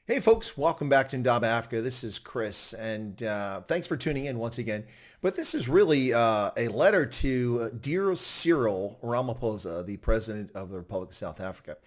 Hey folks, welcome back to Ndaba Africa. This is Chris, and thanks for tuning in once again. But this is really a letter to dear Cyril Ramaphosa, the President of the Republic of South Africa.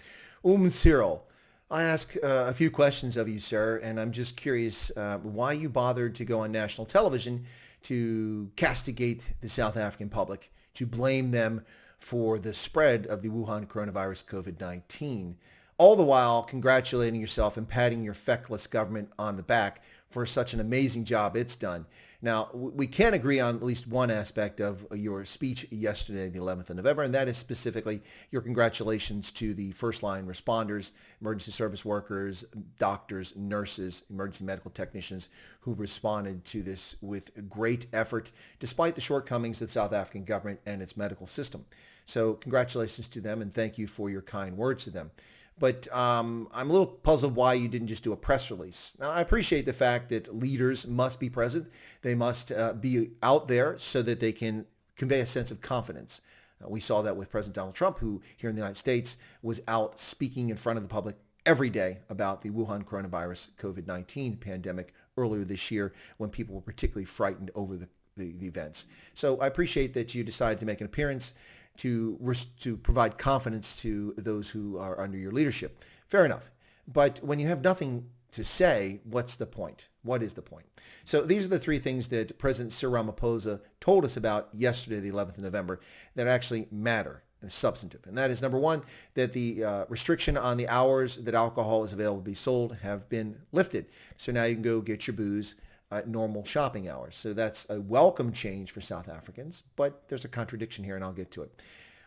Cyril, I ask a few questions of you, sir, and I'm just curious why you bothered to go on national television to castigate the South African public, to blame them for the spread of the Wuhan coronavirus COVID-19, all the while congratulating yourself and patting your feckless government on the back for such an amazing job it's done. Now, we can agree on at least one aspect of your speech yesterday, the 11th of November, and that is specifically your congratulations to the first-line responders, emergency service workers, doctors, nurses, emergency medical technicians who responded to this with great effort, despite the shortcomings of the South African government and its medical system. So congratulations to them, and thank you for your kind words to them. But I'm a little puzzled why you didn't just do a press release. Now, I appreciate the fact that leaders must be present. They must be out there so that they can convey a sense of confidence. We saw that with President Donald Trump, who here in the United States was out speaking in front of the public every day about the Wuhan coronavirus COVID-19 pandemic earlier this year when people were particularly frightened over the events. So I appreciate that you decided to make an appearance to provide confidence to those who are under your leadership. Fair enough. But when you have nothing to say, what's the point? What is the point? So these are the three things that President Cyril Ramaphosa told us about yesterday, the 11th of November, that actually matter and substantive. And that is, number one, that the restriction on the hours that alcohol is available to be sold have been lifted. So now you can go get your booze at normal shopping hours. So that's a welcome change for South Africans, but there's a contradiction here, and I'll get to it.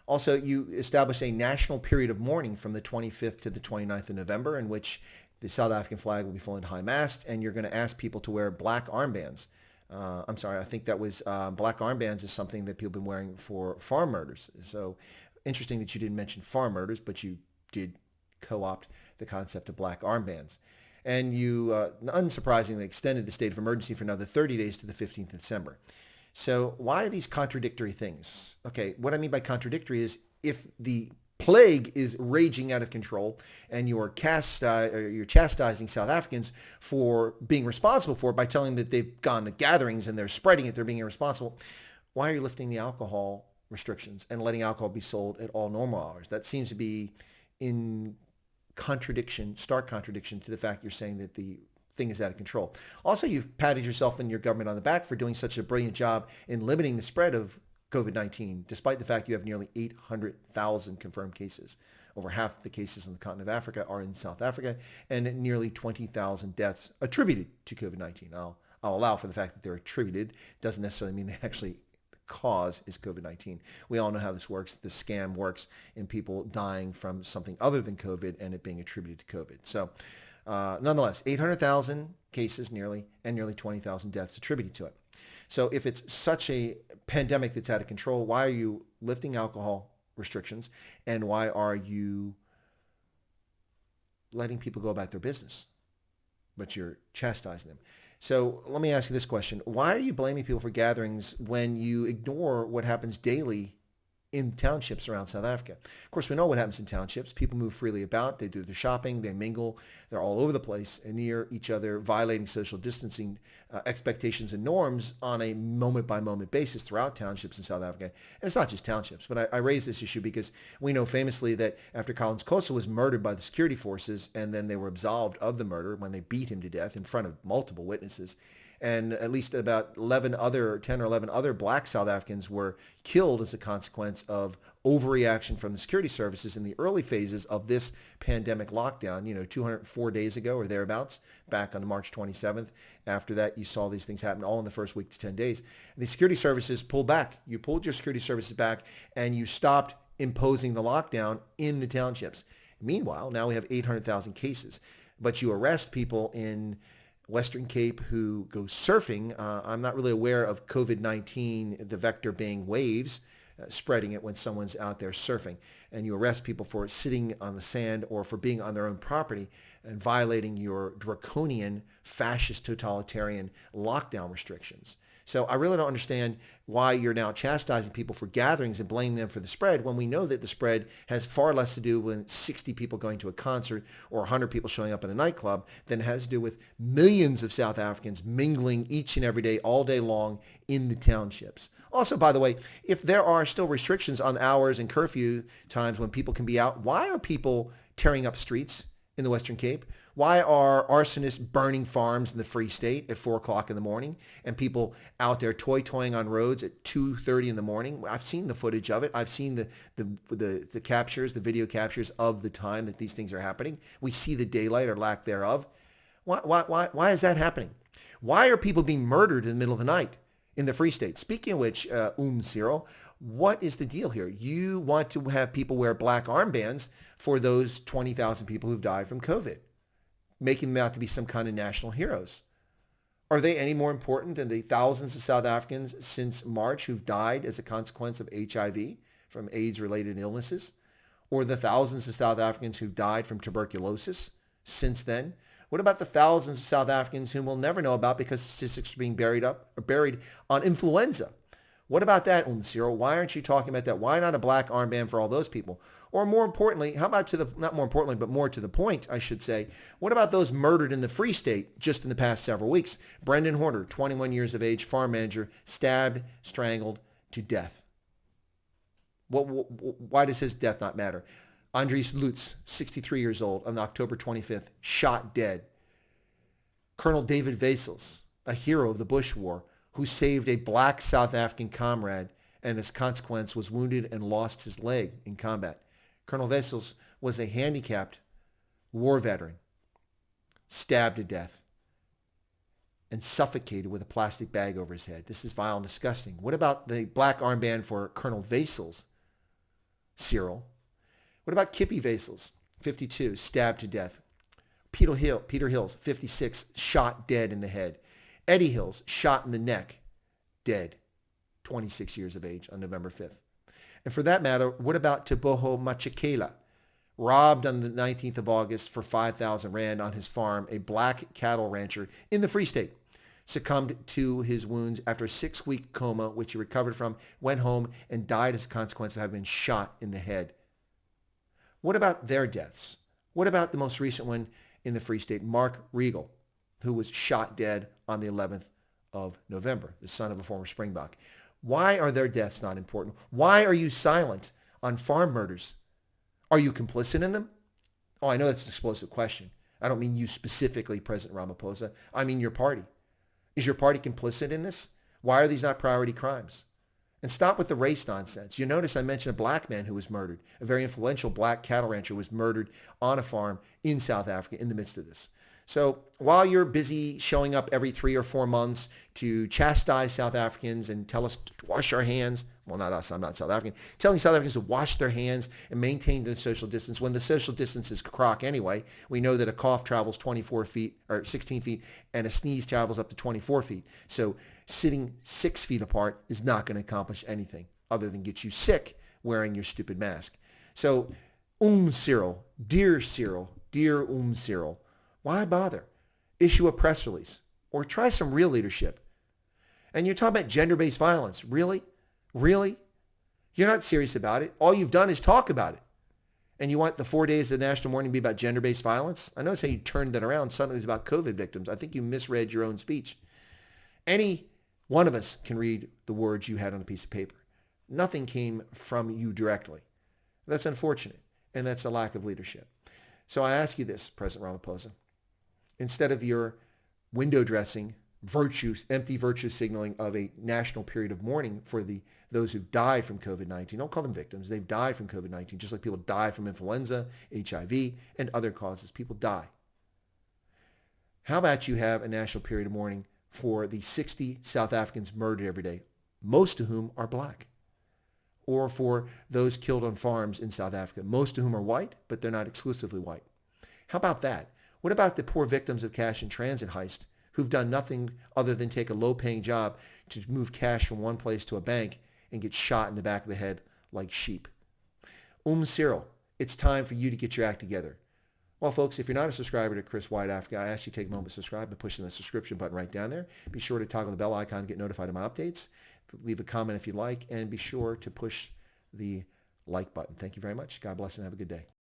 Also, you establish a national period of mourning from the 25th to the 29th of November in which the South African flag will be flown high-mast, and you're going to ask people to wear black armbands. I'm sorry, I think that was black armbands is something that people have been wearing for farm murders. So interesting that you didn't mention farm murders, but you did co-opt the concept of black armbands. And you, unsurprisingly, extended the state of emergency for another 30 days to the 15th of December. So why are these contradictory things? Okay, what I mean by contradictory is if the plague is raging out of control and you're chastising South Africans for being responsible for it by telling them that they've gone to gatherings and they're spreading it, they're being irresponsible, why are you lifting the alcohol restrictions and letting alcohol be sold at all normal hours? That seems to be in stark contradiction to the fact you're saying that the thing is out of control. Also, you've patted yourself and your government on the back for doing such a brilliant job in limiting the spread of COVID-19, despite the fact you have nearly 800,000 confirmed cases. Over half the cases on the continent of Africa are in South Africa, and nearly 20,000 deaths attributed to COVID-19. I'll allow for the fact that they're attributed. Doesn't necessarily mean they actually cause is COVID-19. We all know how this works. The scam works in people dying from something other than COVID and it being attributed to COVID. So nonetheless, 800,000 cases nearly and nearly 20,000 deaths attributed to it. So if it's such a pandemic that's out of control, why are you lifting alcohol restrictions and why are you letting people go about their business? But you're chastising them. So let me ask you this question. Why are you blaming people for gatherings when you ignore what happens daily in townships around South Africa? Of course, we know what happens in townships. People move freely about. They do their shopping. They mingle. They're all over the place and near each other, violating social distancing expectations and norms on a moment-by-moment basis throughout townships in South Africa. And it's not just townships, but I raise this issue because we know famously that after Collins Kosa was murdered by the security forces and then they were absolved of the murder when they beat him to death in front of multiple witnesses, and at least about 10 or 11 other black South Africans were killed as a consequence of overreaction from the security services in the early phases of this pandemic lockdown, 204 days ago or thereabouts, back on March 27th. After that, you saw these things happen all in the first week to 10 days. The security services pulled back. You pulled your security services back and you stopped imposing the lockdown in the townships. Meanwhile, now we have 800,000 cases, but you arrest people in Western Cape who go surfing. I'm not really aware of COVID-19, the vector being waves, spreading it when someone's out there surfing. And you arrest people for sitting on the sand or for being on their own property and violating your draconian, fascist, totalitarian lockdown restrictions. So I really don't understand why you're now chastising people for gatherings and blaming them for the spread when we know that the spread has far less to do with 60 people going to a concert or 100 people showing up in a nightclub than it has to do with millions of South Africans mingling each and every day, all day long in the townships. Also, by the way, if there are still restrictions on hours and curfew times when people can be out, why are people tearing up streets in the Western Cape? Why are arsonists burning farms in the Free State at 4 o'clock in the morning and people out there toying on roads at 2:30 in the morning? I've seen the footage of it. I've seen the captures, the video captures of the time that these things are happening. We see the daylight or lack thereof. Why is that happening? Why are people being murdered in the middle of the night in the Free State? Speaking of which, Cyril, what is the deal here? You want to have people wear black armbands for those 20,000 people who've died from COVID, making them out to be some kind of national heroes. Are they any more important than the thousands of South Africans since March who've died as a consequence of HIV from AIDS-related illnesses? Or the thousands of South Africans who've died from tuberculosis since then? What about the thousands of South Africans whom we'll never know about because statistics are being buried on influenza? What about that, Cyril? Why aren't you talking about that? Why not a black armband for all those people? Or more importantly, how about not more importantly, but more to the point, I should say, what about those murdered in the Free State just in the past several weeks? Brendan Horner, 21 years of age, farm manager, stabbed, strangled to death. Why does his death not matter? Andries Lutz, 63 years old, on October 25th, shot dead. Colonel David Wessels, a hero of the Bush War, who saved a black South African comrade and as a consequence was wounded and lost his leg in combat. Colonel Wessels was a handicapped war veteran, stabbed to death and suffocated with a plastic bag over his head. This is vile and disgusting. What about the black armband for Colonel Wessels, Cyril? What about Kippy Wessels, 52, stabbed to death? Peter Hills, 56, shot dead in the head. Eddie Hills, shot in the neck, dead, 26 years of age on November 5th. And for that matter, what about Teboho Machekela, robbed on the 19th of August for 5,000 Rand on his farm, a black cattle rancher in the Free State, succumbed to his wounds after a 6-week coma, which he recovered from, went home, and died as a consequence of having been shot in the head. What about their deaths? What about the most recent one in the Free State, Mark Regal, who was shot dead on the 11th of November, the son of a former Springbok? Why are their deaths not important? Why are you silent on farm murders? Are you complicit in them? Oh, I know that's an explosive question. I don't mean you specifically, President Ramaphosa. I mean your party. Is your party complicit in this? Why are these not priority crimes? And stop with the race nonsense. You notice I mentioned a black man who was murdered. A very influential black cattle rancher was murdered on a farm in South Africa in the midst of this. So while you're busy showing up every 3 or 4 months to chastise South Africans and tell us to wash our hands, well, not us, I'm not South African, telling South Africans to wash their hands and maintain the social distance when the social distance is crock anyway. We know that a cough travels 24 feet or 16 feet and a sneeze travels up to 24 feet. So sitting 6 feet apart is not going to accomplish anything other than get you sick wearing your stupid mask. So, Cyril, dear Cyril, dear Cyril, why bother? Issue a press release or try some real leadership. And you're talking about gender-based violence. Really? Really? You're not serious about it. All you've done is talk about it. And you want the 4 days of the National Mourning to be about gender-based violence? I notice how you turned that around. Suddenly it was about COVID victims. I think you misread your own speech. Any one of us can read the words you had on a piece of paper. Nothing came from you directly. That's unfortunate, and that's a lack of leadership. So I ask you this, President Ramaphosa. Instead of your window dressing, empty virtue signaling of a national period of mourning for those who've died from COVID-19, don't call them victims. They've died from COVID-19, just like people die from influenza, HIV, and other causes. People die. How about you have a national period of mourning for the 60 South Africans murdered every day, most of whom are black, or for those killed on farms in South Africa, most of whom are white, but they're not exclusively white. How about that? What about the poor victims of cash and transit heist who've done nothing other than take a low-paying job to move cash from one place to a bank and get shot in the back of the head like sheep? Cyril, it's time for you to get your act together. Well, folks, if you're not a subscriber to Chris White Africa, I ask you to take a moment to subscribe by pushing the subscription button right down there. Be sure to toggle the bell icon to get notified of my updates. Leave a comment if you'd like, and be sure to push the like button. Thank you very much. God bless and have a good day.